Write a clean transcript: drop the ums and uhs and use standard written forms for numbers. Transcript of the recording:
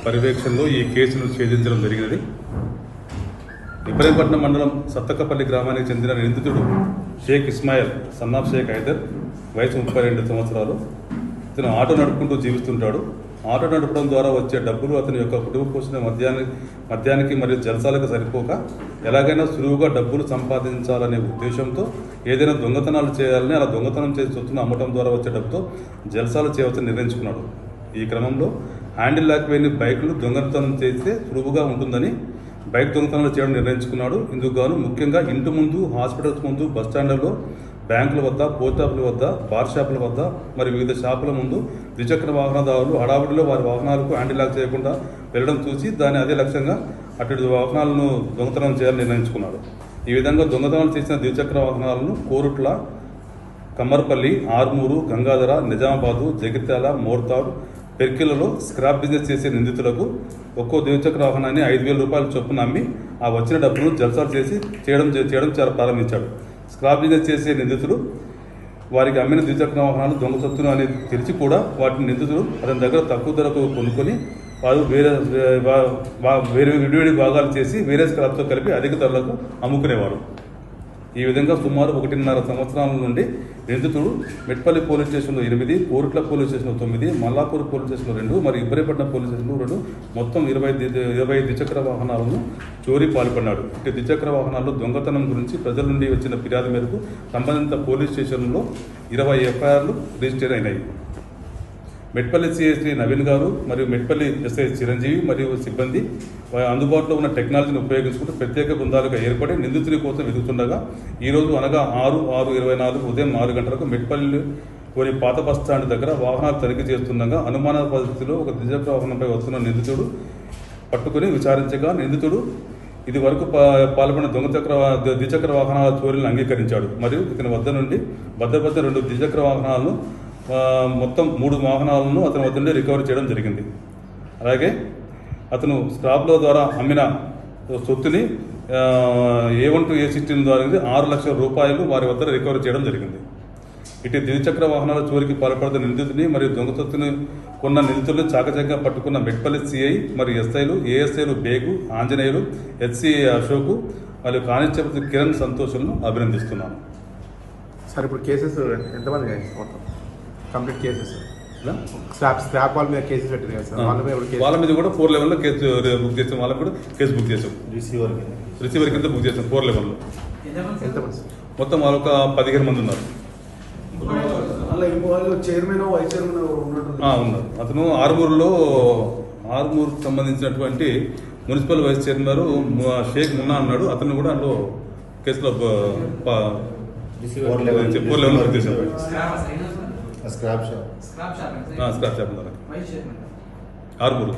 పర్యవేక్షణలో ఈ కేసును ఛేదించడం జరిగినది. ఇబ్రహీంపట్నం మండలం సత్తకపల్లి గ్రామానికి చెందిన నిందితుడు షేక్ ఇస్మాయిల్ సన్నాఫ్ షేక్ హైదర్, వయసు 32 సంవత్సరాలు. ఇతను ఆటో నడుపుకుంటూ జీవిస్తుంటాడు. ఆటో నడపడం ద్వారా వచ్చే డబ్బులు అతని యొక్క కుటుంబ పోషణ మద్యానికి మరియు జల్సాలకు సరిపోక ఎలాగైనా సులువుగా డబ్బులు సంపాదించాలనే ఉద్దేశంతో ఏదైనా దొంగతనాలు చేయాలని, అలా దొంగతనం చేసి సొత్తును అమ్మటం ద్వారా వచ్చే డబ్బుతో జల్సాలు చేయవచ్చని నిర్ణయించుకున్నాడు. ఈ క్రమంలో హ్యాండిల్ లేకపోయిన బైకులు దొంగతనం చేస్తే సులువుగా ఉంటుందని బైక్ దొంగతనాలు చేయడం నిర్ణయించుకున్నాడు. ఇందుకు గాను ముఖ్యంగా ఇంటి ముందు, హాస్పిటల్స్ ముందు, బస్టాండ్లలో, బ్యాంకుల వద్ద, పోస్ట్ ఆఫీసుల వద్ద, బార్ షాపుల వద్ద మరియు వివిధ షాపుల ముందు ద్విచక్ర వాహనదారులు హడావుడిలో వారి వాహనాలకు హ్యాండిల్ లాక్ చేయకుండా వెళ్ళడం చూసి దాన్ని అదే లక్ష్యంగా అటు వాహనాలను దొంగతనం చేయాలని నిర్ణయించుకున్నాడు. ఈ విధంగా దొంగతనాలు చేసిన ద్విచక్ర వాహనాలను కోరుట్ల, కమ్మర్పల్లి, ఆర్మూరు, గంగాధర, నిజామాబాదు, జగిత్యాల, మోర్తాడు, పెర్కిలలో స్క్రాప్ బిజినెస్ చేసే నిందితులకు ఒక్కో ద్విచక్ర వాహనాన్ని 5,000 రూపాయల చొప్పున అమ్మి ఆ వచ్చిన డబ్బును జల్సాలు చేయడం చాలా ప్రారంభించాడు. స్క్రాప్ బిజినెస్ చేసే నిందితులు వారికి అమ్మిన ద్విచక్ర వాహనాలు దొంగ సొత్తును అనేది తెలిసి కూడా వాటిని నిందితులు అతని దగ్గర తక్కువ ధరకు కొనుక్కొని వారు వేరే విడివిడి భాగాలు చేసి వేరే స్క్రాప్తో కలిపి అధిక ధరలకు అమ్ముకునేవారు. ఈ విధంగా సుమారు 1.5 సంవత్సరాల నుండి నిందితుడు మెట్పల్లి పోలీస్ స్టేషన్లో 8, కోరుట్ల పోలీస్ స్టేషన్లో 9, మల్లాపూర్ పోలీస్ స్టేషన్లో 2 మరియు ఇబ్రహీంపట్నం పోలీస్ స్టేషన్లో 2 మొత్తం 20 ద్విచక్ర వాహనాలను చోరీ పాల్పడినాడు. ఇటు ద్విచక్ర వాహనాల్లో దొంగతనం గురించి ప్రజల నుండి వచ్చిన ఫిర్యాదు మేరకు సంబంధిత పోలీస్ స్టేషన్లో 20 ఎఫ్ఐఆర్లు రిజిస్టర్ అయినాయి. మెట్పల్లి సిఐ శ్రీ నవీన్ గారు మరియు మెట్పల్లి ఎస్ఐ చిరంజీవి మరియు సిబ్బంది అందుబాటులో ఉన్న టెక్నాలజీని ఉపయోగించుకుంటూ ప్రత్యేక బృందాలుగా ఏర్పడి నిందితుని కోసం వెతుకుతుండగా ఈరోజు అనగా 6/6/24 ఉదయం 4 గంటలకు మెట్పల్లి కొన్ని పాత బస్టాండ్ దగ్గర వాహనాలు తనిఖీ చేస్తుండగా అనుమాన పరిస్థితిలో ఒక ద్విచక్ర వాహనంపై వస్తున్న నిందితుడు పట్టుకుని విచారించగా నిందితుడు ఇది వరకు పాల్పడిన ద్విచక్ర వాహనాల చోరీలను అంగీకరించాడు మరియు ఇతని వద్ద నుండి భద్రపరిచిన 2 ద్విచక్ర వాహనాలను మొత్తం 3 వాహనాలను అతని వద్ద నుండి రికవరీ చేయడం జరిగింది. అలాగే అతను స్క్రాప్ల ద్వారా అమ్మిన సొత్తుని A1 to A16 ద్వారా 6 లక్షల రూపాయలు వారి వద్ద రికవరీ చేయడం జరిగింది. ఇటు ద్విచక్ర వాహనాల చోరీకి పాల్పడుతున్న నిందితుని మరియు దొంగ సొత్తుని కొన్న నిందితులను చాకచక్యంగా పట్టుకున్న మెట్పల్లి సిఐ మరియు ఎస్ఐలు, ఏఎస్ఐలు బేగు, ఆంజనేయులు, హెచ్సిఐ అశోకు మరియు కానిస్టేబుల్ కిరణ్ సంతోషులను అభినందిస్తున్నాను. సార్ ఇప్పుడు కేసెస్ ఎంతమంది మొత్తం కంప్లీట్ కేసెస్ స్క్రాప్ వాళ్ళ మీద కేసెస్ పెట్టింది కదా సార్, వాళ్ళ మీద కూడా 4 లెవెల్లో కేసు బుక్ చేసాం. వాళ్ళకి కూడా కేసు బుక్ చేసాం. రిసీవర్ కింద బుక్ చేసాం 4 లెవెల్లో. ఎంతమంది సార్? మొత్తం వాళ్ళు ఒక 15 మంది ఉన్నారు. ఉన్నారు. అతను ఆర్మూరుకు సంబంధించినటువంటి municipal vice chairman Shaik Munna అన్నాడు. అతను కూడా అందులో కేసులో 4 లెవెల్లో బుక్ చేసాం. Scrap shop Armoor.